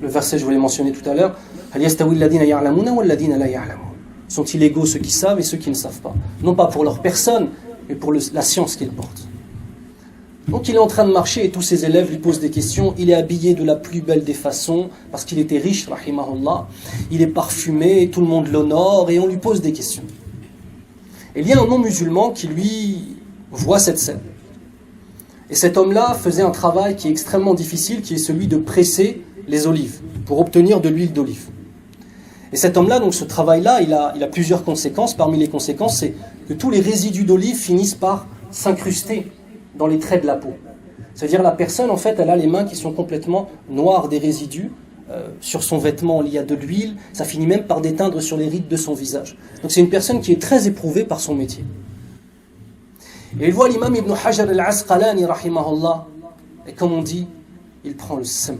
Le verset, je vous l'ai mentionné tout à l'heure. Sont-ils égaux ceux qui savent et ceux qui ne savent pas? Non pas pour leur personne, mais pour la science qu'ils portent. Donc il est en train de marcher et tous ses élèves lui posent des questions. Il est habillé de la plus belle des façons parce qu'il était riche, rahimahullah. Il est parfumé et tout le monde l'honore et on lui pose des questions. Et il y a un non-musulman qui lui voit cette scène. Et cet homme-là faisait un travail qui est extrêmement difficile, qui est celui de presser les olives pour obtenir de l'huile d'olive. Et cet homme-là, donc ce travail-là, il a plusieurs conséquences. Parmi les conséquences, c'est que tous les résidus d'olive finissent par s'incruster dans les traits de la peau. C'est-à-dire la personne, en fait, elle a les mains qui sont complètement noires des résidus. Sur son vêtement, il y a de l'huile. Ça finit même par déteindre sur les rides de son visage. Donc c'est une personne qui est très éprouvée par son métier. Et il voit l'imam Ibn Hajar al-Asqalani, rahimahullah, et comme on dit, il prend le seum.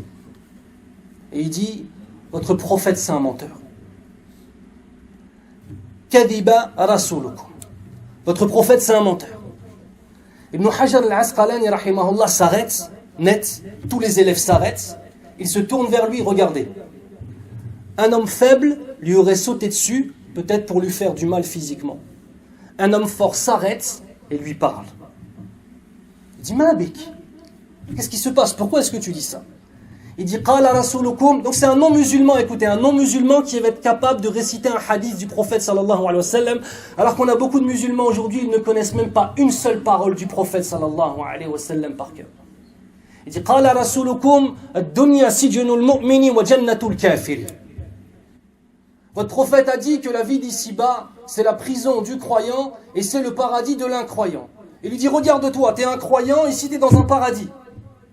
Et il dit, votre prophète c'est un menteur. Kadiba rasulukum. Votre prophète c'est un menteur. Ibn Hajar al-Asqalani, rahimahullah, s'arrête, net, tous les élèves s'arrêtent, ils se tournent vers lui, regardez. Un homme faible lui aurait sauté dessus, peut-être pour lui faire du mal physiquement. Un homme fort s'arrête et lui parle. Il dit, Mabik, qu'est-ce qui se passe? Pourquoi est-ce que tu dis ça? Il dit, Qala rasulukum. Donc c'est un non-musulman, écoutez, un non-musulman qui va être capable de réciter un hadith du prophète sallallahu alayhi wa sallam, alors qu'on a beaucoup de musulmans aujourd'hui, ils ne connaissent même pas une seule parole du prophète sallallahu alayhi wa sallam par cœur. Il dit, Qala rasulukum, ad-dunya sijnul mu'mini wa jannatul kafir. Votre prophète a dit que la vie d'ici-bas, c'est la prison du croyant et c'est le paradis de l'incroyant. Il lui dit, regarde-toi, t'es un croyant, ici t'es dans un paradis.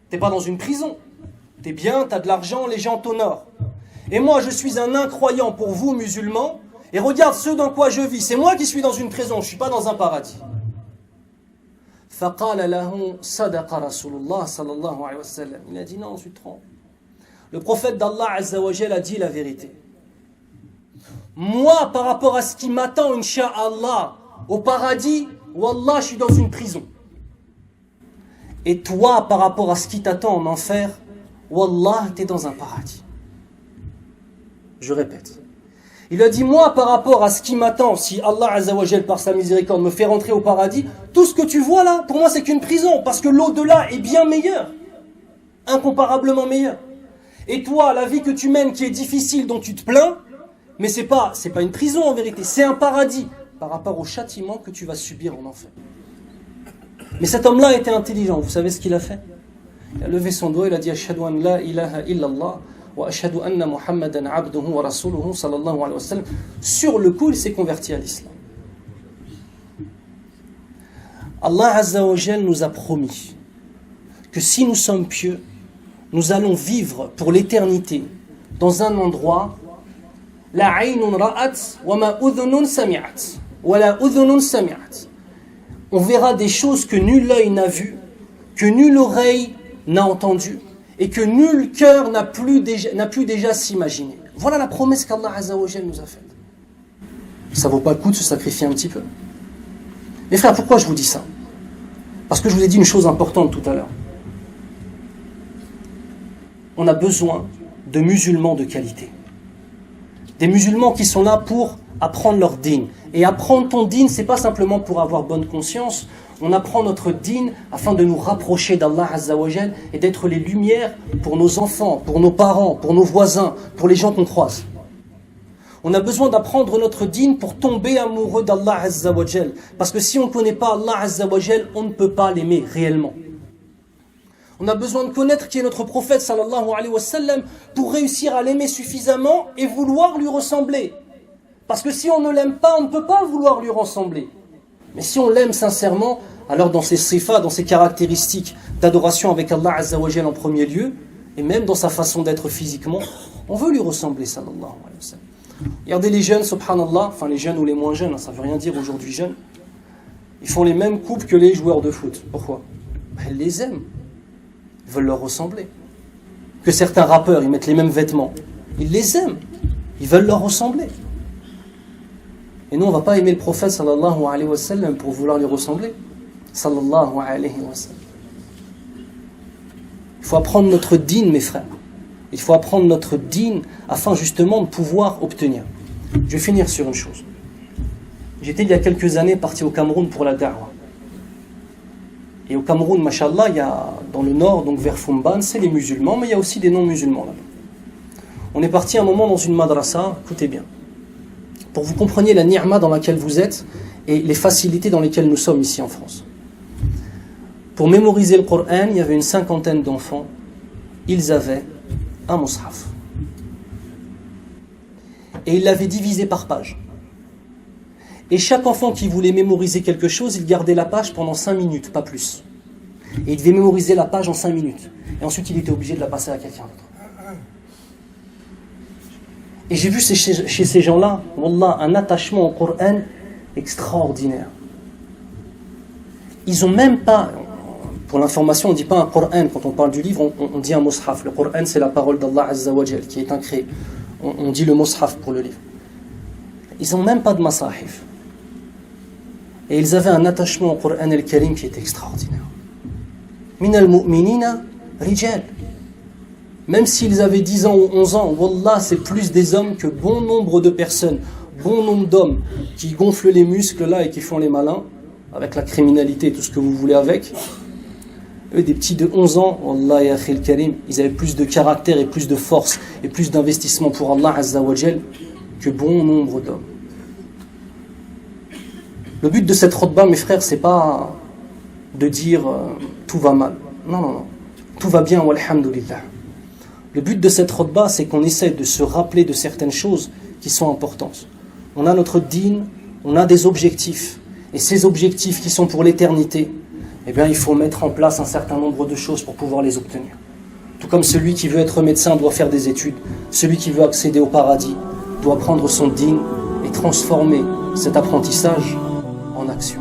T'es pas dans une prison. T'es bien, t'as de l'argent, les gens t'honorent. Et moi, je suis un incroyant pour vous, musulmans, et regarde ce dans quoi je vis. C'est moi qui suis dans une prison, je suis pas dans un paradis. فَقَالَ لَهُ صَدَقَ رَسُولُ اللَّهِ صَلَى اللَّهُ عَلَيْهِ وَسَلَّمَ. Il a dit, non, tu te trompes. Le prophète d'Allah Azza wa Jal a dit la vérité. Moi, par rapport à ce qui m'attend, incha'Allah, au paradis, wallah, je suis dans une prison. Et toi, par rapport à ce qui t'attend en enfer, wallah, tu es dans un paradis. Je répète. Il a dit, moi, par rapport à ce qui m'attend, si Allah Azza wa Jal, par sa miséricorde, me fait rentrer au paradis, tout ce que tu vois là, pour moi, c'est qu'une prison, parce que l'au-delà est bien meilleur, incomparablement meilleur. Et toi, la vie que tu mènes, qui est difficile, dont tu te plains, mais c'est pas une prison en vérité, c'est un paradis par rapport au châtiment que tu vas subir en enfer. Mais cet homme-là était intelligent, vous savez ce qu'il a fait? Il a levé son doigt, il a dit Ashhadu an la ilaha illallah wa ashhadu anna Muhammadan abduhu wa rasuluhu sallallahu alayhi wa sallam. Sur le coup, il s'est converti à l'islam. Allah Azza wa Jal nous a promis que si nous sommes pieux, nous allons vivre pour l'éternité dans un endroit La aynun ra'at wa ma udhunun sami'at wa la udhunun sami'at. On verra des choses que nul œil n'a vues, que nulle oreille n'a entendues et que nul cœur n'a pu déjà s'imaginer. Voilà la promesse qu'Allah Azza wa Jal nous a faite. Ça vaut pas le coup de se sacrifier un petit peu. Les frères, pourquoi je vous dis ça? Parce que je vous ai dit une chose importante tout à l'heure. On a besoin de musulmans de qualité. Des musulmans qui sont là pour apprendre leur dîn. Et apprendre ton dîn, c'est pas simplement pour avoir bonne conscience. On apprend notre dîn afin de nous rapprocher d'Allah Azza wa Jal et d'être les lumières pour nos enfants, pour nos parents, pour nos voisins, pour les gens qu'on croise. On a besoin d'apprendre notre dîn pour tomber amoureux d'Allah Azza wa Jal. Parce que si on ne connaît pas Allah Azza wa Jal, on ne peut pas l'aimer réellement. On a besoin de connaître qui est notre prophète sallallahu alayhi wa sallam pour réussir à l'aimer suffisamment et vouloir lui ressembler. Parce que si on ne l'aime pas, on ne peut pas vouloir lui ressembler. Mais si on l'aime sincèrement, alors dans ses sifas, dans ses caractéristiques d'adoration avec Allah Azza wa Jal en premier lieu, et même dans sa façon d'être physiquement, on veut lui ressembler sallallahu alayhi wa sallam. Regardez les jeunes, subhanallah, enfin les jeunes ou les moins jeunes, ça ne veut rien dire aujourd'hui jeunes, ils font les mêmes coupes que les joueurs de foot. Pourquoi? Ils les aiment. Ils veulent leur ressembler. Que certains rappeurs, ils mettent les mêmes vêtements. Ils les aiment. Ils veulent leur ressembler. Et nous, on ne va pas aimer le prophète sallallahu alayhi wa sallam pour vouloir lui ressembler. Sallallahu alayhi wa sallam. Il faut apprendre notre dîn, mes frères. Il faut apprendre notre dîn afin justement de pouvoir obtenir. Je vais finir sur une chose. J'étais il y a quelques années parti au Cameroun pour la da'wah. Et au Cameroun, mashallah, il y a dans le nord, donc vers Fumban, c'est les musulmans, mais il y a aussi des non-musulmans là-bas. On est parti un moment dans une madrasa, écoutez bien, pour que vous compreniez la ni'ma dans laquelle vous êtes et les facilités dans lesquelles nous sommes ici en France. Pour mémoriser le Coran, il y avait une 50aine d'enfants. Ils avaient un mushaf. Et ils l'avaient divisé par page. Et chaque enfant qui voulait mémoriser quelque chose, il gardait la page pendant 5 minutes, pas plus. Et il devait mémoriser la page en 5 minutes. Et ensuite, il était obligé de la passer à quelqu'un d'autre. Et j'ai vu chez ces gens-là, wallah, un attachement au Coran extraordinaire. Ils n'ont même pas, pour l'information, on ne dit pas un Coran, quand on parle du livre, on dit un mushaf. Le Coran, c'est la parole d'Allah Azza wa Jal, qui est incréé. On dit le mushaf pour le livre. Ils n'ont même pas de masahif. Et ils avaient un attachement au Coran al-Karim qui est extraordinaire. Min al-mu'minina rijal. Même s'ils avaient 10 ans ou 11 ans, wallah, c'est plus des hommes que bon nombre de personnes, bon nombre d'hommes qui gonflent les muscles là et qui font les malins, avec la criminalité et tout ce que vous voulez avec. Eux, des petits de 11 ans, wallah ya akhil karim, ils avaient plus de caractère et plus de force et plus d'investissement pour Allah Azza wa Jal que bon nombre d'hommes. Le but de cette khutbah, mes frères, c'est pas de dire tout va mal. Non, non, non. Tout va bien, walhamdulillah. Le but de cette khutbah, c'est qu'on essaie de se rappeler de certaines choses qui sont importantes. On a notre dîn, on a des objectifs. Et ces objectifs qui sont pour l'éternité, eh bien, il faut mettre en place un certain nombre de choses pour pouvoir les obtenir. Tout comme celui qui veut être médecin doit faire des études, celui qui veut accéder au paradis doit prendre son dîn et transformer cet apprentissage en action.